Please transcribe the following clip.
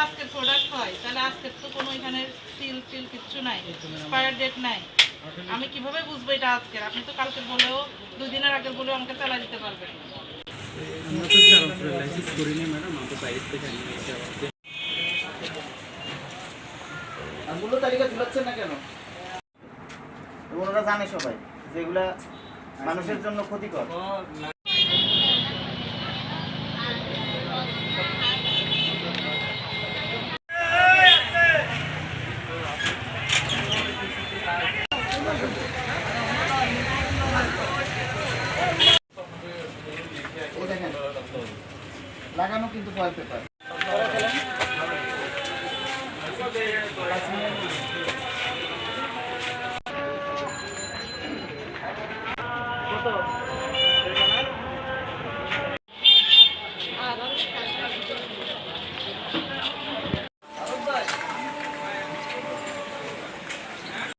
আজকের প্রোডাক্ট হয় তাহলে আজকের তো কোনো এখানে সিল টিল কিচ্ছু নাই, এক্সপায়ার ডেট নাই। আমি কিভাবে বুঝবো এটা আজকের? আপনি তো কালকে বলেও 2 দিনের আগের বলেও আমাকে চালা দিতে পারবেন। আমরা তো স্যার লাইসেন্স করিনি ম্যাডাম, আমরা বাইরে থেকে নিয়ে এসে আমগুলো তালিকা ঝুলাচ্ছেন না কেন? ওনারা জানে সবাই যেগুলা মানুষের জন্য ক্ষতিকর। লাগানো কিন্তু ফয়েল পেপার। কত